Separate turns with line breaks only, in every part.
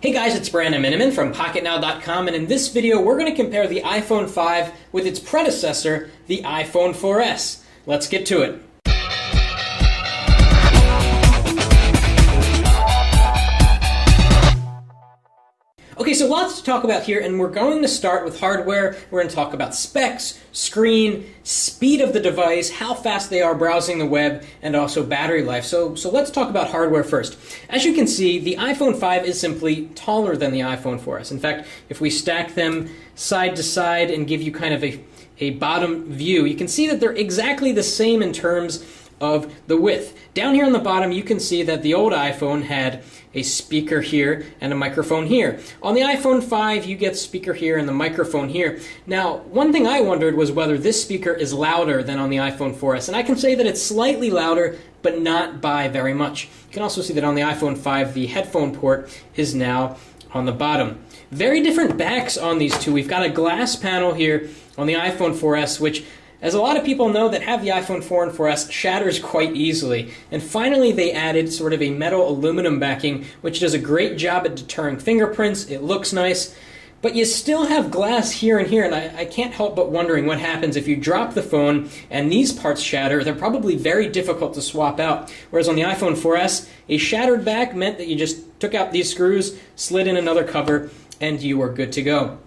Hey guys, it's Brandon Miniman from PocketNow.com, and in this video we're going to compare the iPhone 5 with its predecessor, the iPhone 4S. Let's get to it. Okay, so lots to talk about here, and we're going to start with hardware. We're going to talk about specs, screen, speed of the device, how fast they are browsing the web, and also battery life. So let's talk about hardware first. As you can see, the iPhone 5 is simply taller than the iPhone 4S. In fact, if we stack them side to side and give you kind of a bottom view, you can see that they're exactly the same in terms of the width. Down here on the bottom, you can see that the old iPhone had a speaker here and a microphone here. On the iPhone 5, you get speaker here and the microphone here. Now, one thing I wondered was whether this speaker is louder than on the iPhone 4S, and I can say that it's slightly louder, but not by very much. You can also see that on the iPhone 5, the headphone port is now on the bottom. Very different backs on these two. We've got a glass panel here on the iPhone 4S, which, as a lot of people know that have the iPhone 4 and 4S, shatters quite easily. And finally they added sort of a metal aluminum backing, which does a great job at deterring fingerprints. It looks nice, but you still have glass here and here, and I can't help but wondering what happens if you drop the phone and these parts shatter. They're probably very difficult to swap out. Whereas on the iPhone 4S, a shattered back meant that you just took out these screws, slid in another cover, and you were good to go.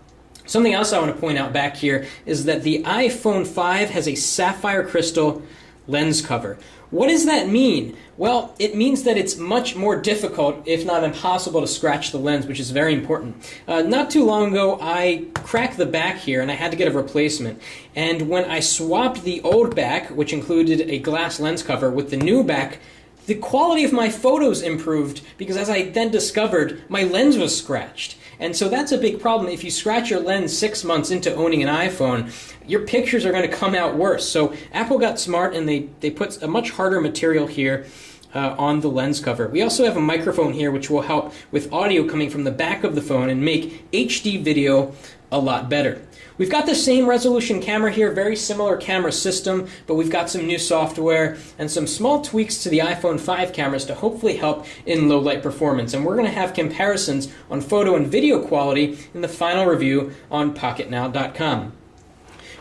Something else I want to point out back here is that the iPhone 5 has a sapphire crystal lens cover. What does that mean? Well, it means that it's much more difficult, if not impossible, to scratch the lens, which is very important. Not too long ago, I cracked the back here and I had to get a replacement. And when I swapped the old back, which included a glass lens cover, with the new back, the quality of my photos improved because, as I then discovered, my lens was scratched. And so that's a big problem. If you scratch your lens 6 months into owning an iPhone, your pictures are going to come out worse. So Apple got smart and they put a much harder material here on the lens cover. We also have a microphone here which will help with audio coming from the back of the phone and make HD video a lot better. We've got the same resolution camera here, very similar camera system, but we've got some new software and some small tweaks to the iPhone 5 cameras to hopefully help in low light performance. And we're going to have comparisons on photo and video quality in the final review on PocketNow.com.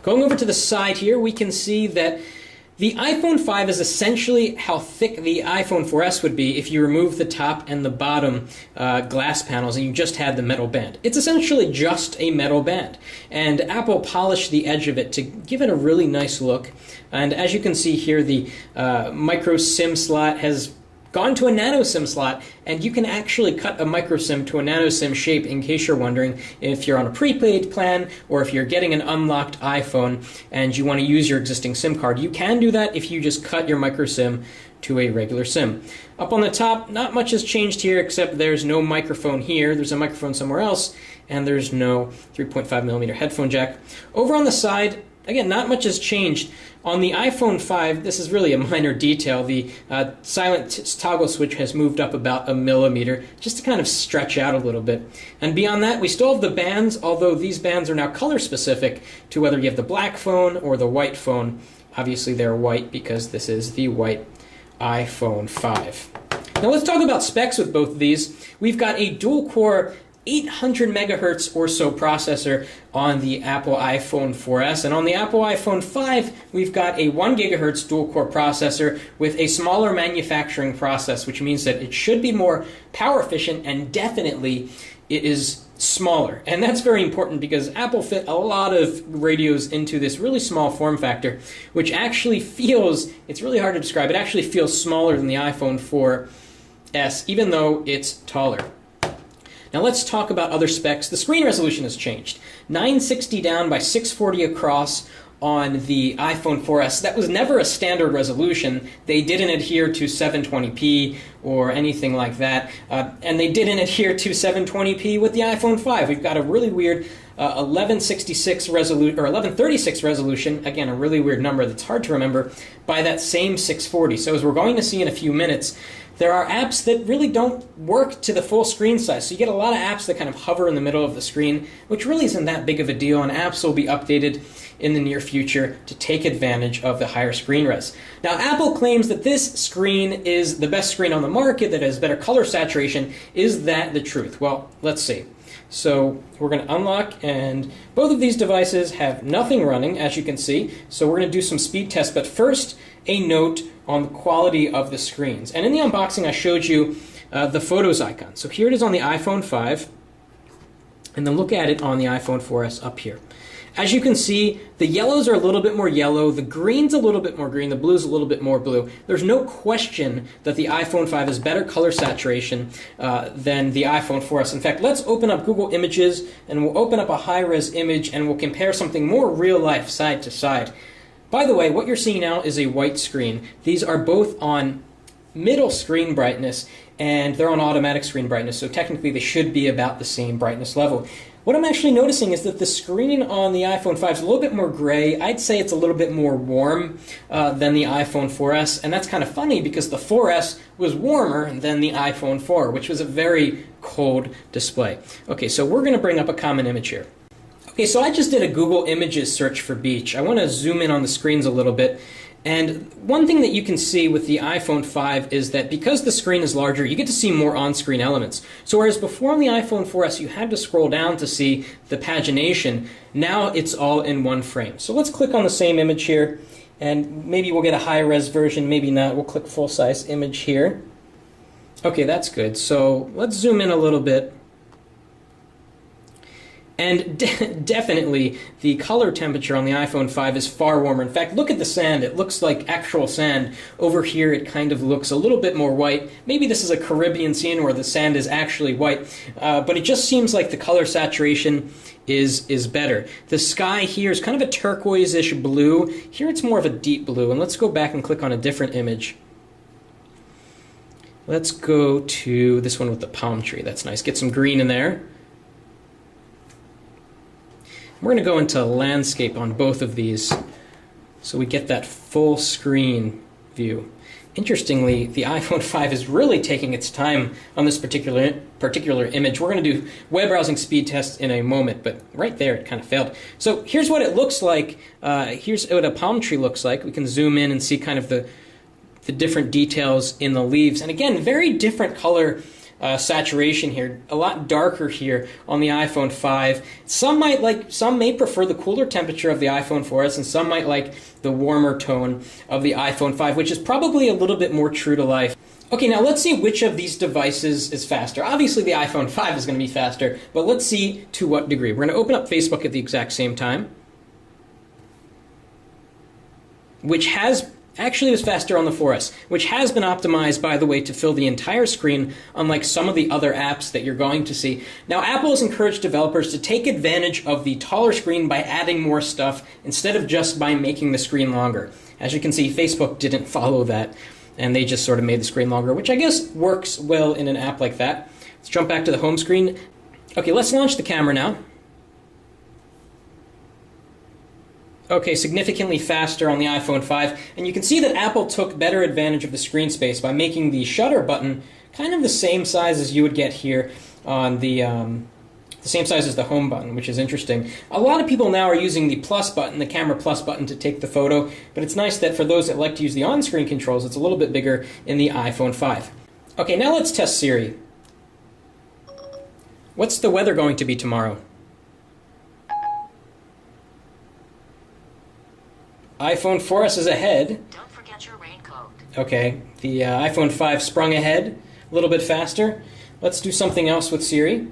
Going over to the side here, we can see that the iPhone 5 is essentially how thick the iPhone 4S would be if you remove the top and the bottom glass panels and you just had the metal band. It's essentially just a metal band. And Apple polished the edge of it to give it a really nice look. And as you can see here, the micro SIM slot has gone to a nano SIM slot, and you can actually cut a micro SIM to a nano SIM shape in case you're wondering if you're on a prepaid plan or if you're getting an unlocked iPhone and you want to use your existing SIM card. You can do that if you just cut your micro SIM to a regular SIM. Up on the top, not much has changed here except there's no microphone here. There's a microphone somewhere else, and there's no 3.5mm headphone jack. Over on the side, again, not much has changed. On the iPhone 5, this is really a minor detail. The silent toggle switch has moved up about 1 millimeter, just to kind of stretch out a little bit. And beyond that, we still have the bands, although these bands are now color specific to whether you have the black phone or the white phone. Obviously they're white because this is the white iPhone 5. Now let's talk about specs with both of these. We've got a dual-core 800 megahertz or so processor on the Apple iPhone 4S, and on the Apple iPhone 5 we've got a 1 gigahertz dual-core processor with a smaller manufacturing process, which means that it should be more power efficient, and definitely it is smaller. And that's very important because Apple fit a lot of radios into this really small form factor, which actually feels, it's really hard to describe, it actually feels smaller than the iPhone 4S, even though it's taller. Now let's talk about other specs. The screen resolution has changed. 960 down by 640 across on the iPhone 4S. That was never a standard resolution. They didn't adhere to 720p or anything like that. And they didn't adhere to 720p with the iPhone 5. We've got a really weird 1166 resolution, or 1136 resolution, again a really weird number that's hard to remember, by that same 640. So as we're going to see in a few minutes, there are apps that really don't work to the full screen size. So you get a lot of apps that kind of hover in the middle of the screen, which really isn't that big of a deal, and apps will be updated in the near future to take advantage of the higher screen res. Now, Apple claims that this screen is the best screen on the market, that has better color saturation. Is that the truth? Well, let's see. So we're going to unlock, and both of these devices have nothing running, as you can see. So we're going to do some speed tests, but first, a note on the quality of the screens. And in the unboxing, I showed you the Photos icon. So here it is on the iPhone 5, and then look at it on the iPhone 4S up here. As you can see, the yellows are a little bit more yellow, the green's a little bit more green, the blue's a little bit more blue. There's no question that the iPhone 5 has better color saturation than the iPhone 4S. In fact, let's open up Google Images, and we'll open up a high-res image, and we'll compare something more real-life side to side. By the way, what you're seeing now is a white screen. These are both on middle screen brightness, and they're on automatic screen brightness, so technically they should be about the same brightness level. What I'm actually noticing is that the screen on the iPhone 5 is a little bit more gray. I'd say it's a little bit more warm than the iPhone 4S, and that's kind of funny because the 4S was warmer than the iPhone 4, which was a very cold display. Okay, so we're going to bring up a common image here. Okay, so I just did a Google Images search for beach. I want to zoom in on the screens a little bit. And one thing that you can see with the iPhone 5 is that because the screen is larger, you get to see more on-screen elements. So whereas before on the iPhone 4S you had to scroll down to see the pagination, now it's all in one frame. So let's click on the same image here, and maybe we'll get a high-res version, maybe not. We'll click full-size image here. Okay, that's good. So let's zoom in a little bit. And definitely, the color temperature on the iPhone 5 is far warmer. In fact, look at the sand. It looks like actual sand. Over here, it kind of looks a little bit more white. Maybe this is a Caribbean scene where the sand is actually white. But it just seems like the color saturation is better. The sky here is kind of a turquoise-ish blue. Here it's more of a deep blue. And let's go back and click on a different image. Let's go to this one with the palm tree. That's nice. Get some green in there. We're going to go into landscape on both of these so we get that full screen view. Interestingly, the iPhone 5 is really taking its time on this particular image. We're going to do web browsing speed tests in a moment, but right there it kind of failed. So here's what it looks like. Here's what a palm tree looks like. We can zoom in and see kind of the different details in the leaves. And again, very different color saturation here, a lot darker here on the iPhone 5. Some may prefer the cooler temperature of the iPhone 4S, and some might like the warmer tone of the iPhone 5, which is probably a little bit more true to life. Okay, now let's see which of these devices is faster. Obviously the iPhone 5 is going to be faster, but let's see to what degree. We're going to open up Facebook at the exact same time, which actually was faster on the 4S, which has been optimized, by the way, to fill the entire screen, unlike some of the other apps that you're going to see. Now, Apple has encouraged developers to take advantage of the taller screen by adding more stuff instead of just by making the screen longer. As you can see, Facebook didn't follow that, and they just sort of made the screen longer, which I guess works well in an app like that. Let's jump back to the home screen. Okay, let's launch the camera now. Okay, significantly faster on the iPhone 5, and you can see that Apple took better advantage of the screen space by making the shutter button kind of the same size as you would get here on the same size as the home button, which is interesting. A lot of people now are using the plus button, the camera plus button, to take the photo, but it's nice that for those that like to use the on-screen controls, it's a little bit bigger in the iPhone 5. Okay, now let's test Siri. What's the weather going to be tomorrow? iPhone 4S is ahead.
Don't forget your raincoat.
Okay, the iPhone 5 sprung ahead a little bit faster. Let's do something else with Siri.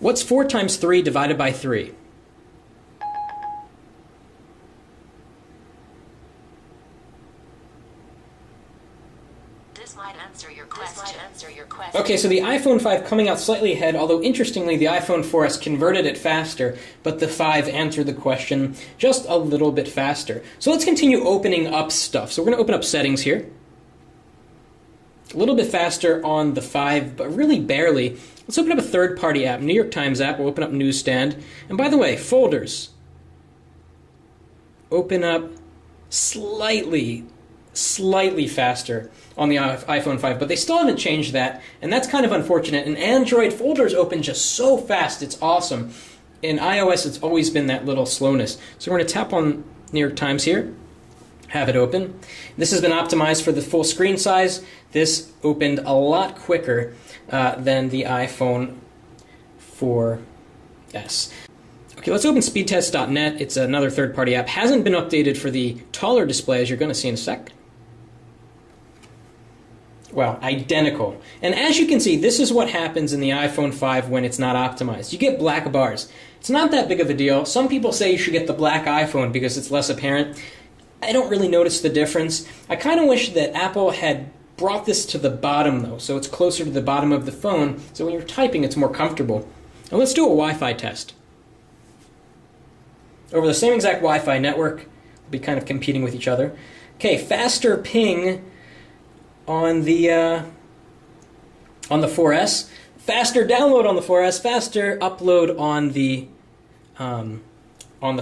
What's 4 times 3 divided by 3?
This might answer your question.
Okay, so the iPhone 5 coming out slightly ahead, although interestingly the iPhone 4S converted it faster, but the 5 answered the question just a little bit faster. So let's continue opening up stuff. So we're going to open up settings here. A little bit faster on the 5, but really barely. Let's open up a third-party app, New York Times app. We'll open up Newsstand. And by the way, folders. Open up slightly slightly faster on the iPhone 5, but they still haven't changed that, and that's kind of unfortunate. And Android folders open just so fast, it's awesome. In iOS, it's always been that little slowness. So we're going to tap on New York Times here, have it open. This has been optimized for the full screen size. This opened a lot quicker than the iPhone 4S. Okay, let's open speedtest.net. It's another third-party app. Hasn't been updated for the taller display, as you're going to see in a sec. Well, identical. And as you can see, this is what happens in the iPhone 5 when it's not optimized. You get black bars. It's not that big of a deal. Some people say you should get the black iPhone because it's less apparent. I don't really notice the difference. I kind of wish that Apple had brought this to the bottom, though, so it's closer to the bottom of the phone, so when you're typing, it's more comfortable. Now let's do a Wi-Fi test. Over the same exact Wi-Fi network, we'll be kind of competing with each other. Okay, faster ping on the 4S, faster download on the 4S, faster upload on the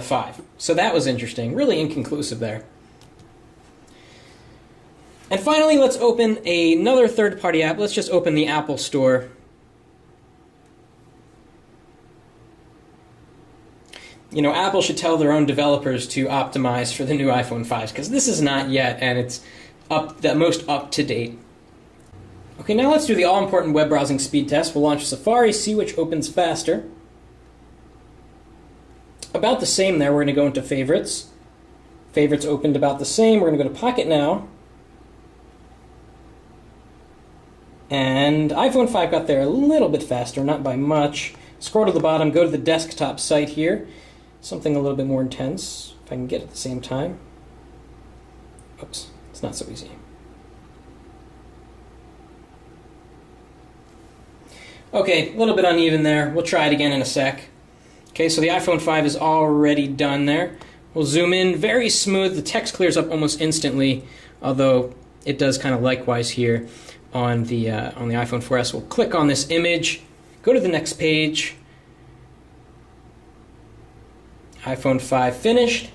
5. So that was interesting. Really inconclusive there. And finally, let's open another third-party app. Let's just open the Apple Store. You know, Apple should tell their own developers to optimize for the new iPhone 5s, because this is not yet, and it's the most up-to-date. Okay, now let's do the all-important web browsing speed test. We'll launch Safari, see which opens faster. About the same there. We're going to go into Favorites. Favorites opened about the same. We're going to go to Pocket Now. And iPhone 5 got there a little bit faster, not by much. Scroll to the bottom, go to the desktop site here. Something a little bit more intense, if I can get it at the same time. Oops, it's not so easy. Okay, a little bit uneven there. We'll try it again in a sec. Okay, so the iPhone 5 is already done there. We'll zoom in, very smooth. The text clears up almost instantly, although it does kind of likewise here on the iPhone 4S. We'll click on this image, go to the next page. iPhone 5 finished.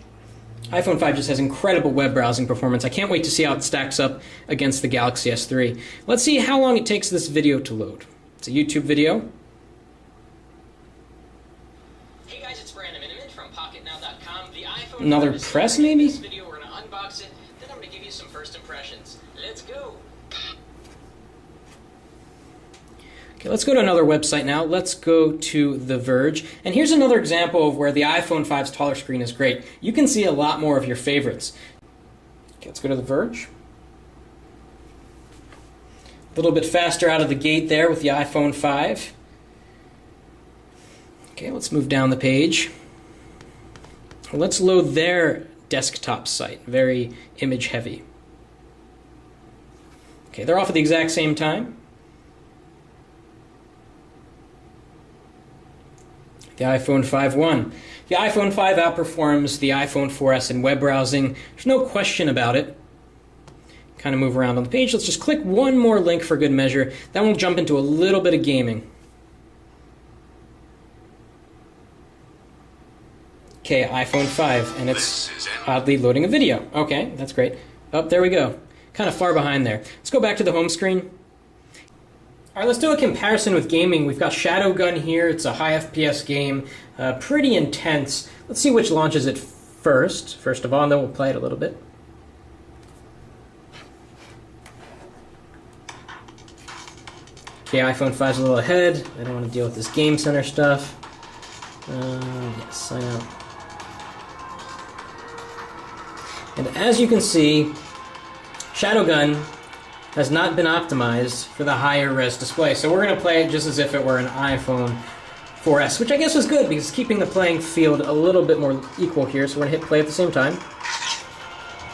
iPhone 5 just has incredible web browsing performance. I can't wait to see how it stacks up against the Galaxy S3. Let's see how long it takes this video to load. It's a YouTube video. Hey guys, it's Brandon from PocketNow.com. The iPhone Another press, maybe?
This video, we're going to unbox it, then I'm going to give you some first impressions. Let's go.
Okay, let's go to another website now. Let's go to The Verge. And here's another example of where the iPhone 5's taller screen is great. You can see a lot more of your favorites. Okay, let's go to The Verge. A little bit faster out of the gate there with the iPhone 5. Okay, let's move down the page. Let's load their desktop site. Very image heavy. Okay, they're off at the exact same time. The iPhone 5 won. The iPhone 5 outperforms the iPhone 4S in web browsing. There's no question about it. Kind of move around on the page. Let's just click one more link for good measure. Then we'll jump into a little bit of gaming. Okay, iPhone 5, and it's oddly loading a video. Okay, that's great. Oh, there we go. Kind of far behind there. Let's go back to the home screen. All right, let's do a comparison with gaming. We've got Shadowgun here. It's a high FPS game, pretty intense. Let's see which launches it first of all, and then we'll play it a little bit. Okay, iPhone 5's a little ahead. I don't want to deal with this Game Center stuff. Yes, sign out. And as you can see, Shadowgun has not been optimized for the higher res display. So we're going to play it just as if it were an iPhone 4S, which I guess was good because it's keeping the playing field a little bit more equal here. So we're going to hit play at the same time.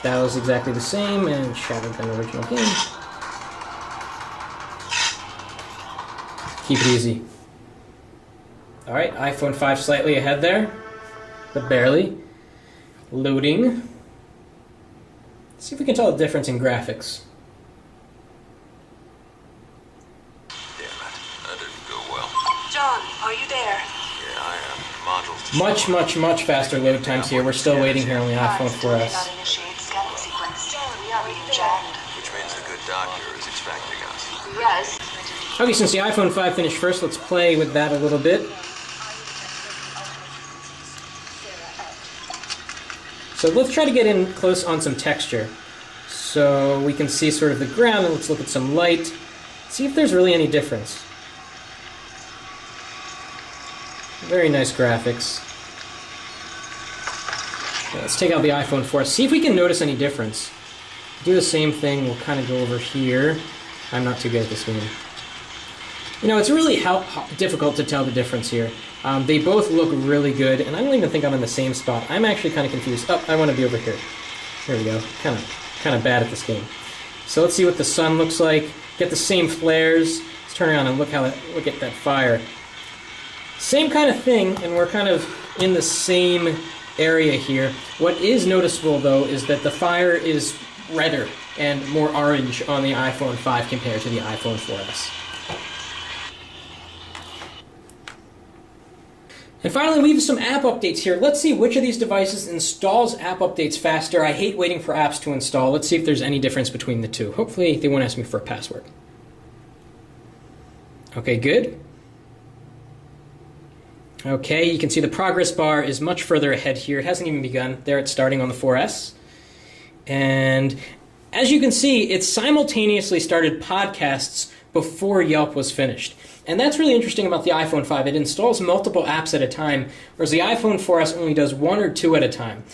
That was exactly the same, and Shadowgun original game. Keep it easy. Alright, iPhone 5 slightly ahead there, but barely. Loading. Let's see if we can tell the difference in graphics.
Damn it, that didn't go well.
John, are you there?
Yeah, I am. Modules.
Much, much, much faster load times here. We're still waiting here on the iPhone 4S.
Initiate scanning sequence. We are reading res.
Okay, since the iPhone 5 finished first, let's play with that a little bit. So let's try to get in close on some texture. So we can see sort of the ground, and let's look at some light. See if there's really any difference. Very nice graphics. Okay, let's take out the iPhone 4. See if we can notice any difference. Do the same thing. We'll kind of go over here. I'm not too good at this game. You know, it's really difficult to tell the difference here. They both look really good, and I don't even think I'm in the same spot. I'm actually kind of confused. Oh, I want to be over here. Here we go. Kind of bad at this game. So let's see what the sun looks like. Get the same flares. Let's turn around and look at that fire. Same kind of thing, and we're kind of in the same area here. What is noticeable, though, is that the fire is redder and more orange on the iPhone 5 compared to the iPhone 4S. And finally, we have some app updates here. Let's see which of these devices installs app updates faster. I hate waiting for apps to install. Let's see if there's any difference between the two. Hopefully, they won't ask me for a password. Okay, good. Okay, you can see the progress bar is much further ahead here. It hasn't even begun. There it's starting on the 4S. And as you can see, it simultaneously started podcasts before Yelp was finished. And that's really interesting about the iPhone 5. It installs multiple apps at a time, whereas the iPhone 4S only does one or two at a time.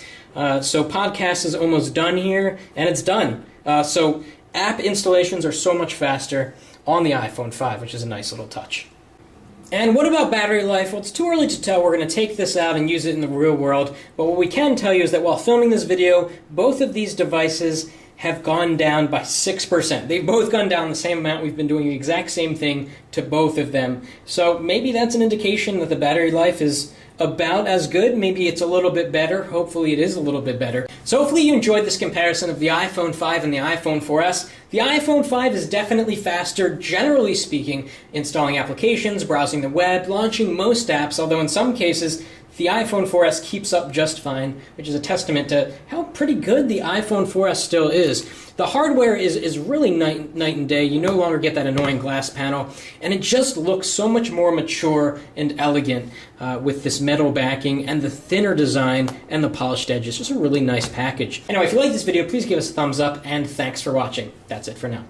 So podcast is almost done here, and it's done. So app installations are so much faster on the iPhone 5, which is a nice little touch. And what about battery life? Well, it's too early to tell. We're going to take this out and use it in the real world. But what we can tell you is that while filming this video, both of these devices have gone down by 6%. They've both gone down the same amount. We've been doing the exact same thing to both of them. So maybe that's an indication that the battery life is about as good. Maybe it's a little bit better. Hopefully it is a little bit better. So hopefully you enjoyed this comparison of the iPhone 5 and the iPhone 4S. The iPhone 5 is definitely faster, generally speaking, installing applications, browsing the web, launching most apps, although in some cases the iPhone 4S keeps up just fine, which is a testament to how pretty good the iPhone 4S still is. The hardware is really night and day. You no longer get that annoying glass panel, and it just looks so much more mature and elegant with this metal backing and the thinner design and the polished edges. Just a really nice package. Anyway, if you like this video, please give us a thumbs up, and thanks for watching. That's it for now.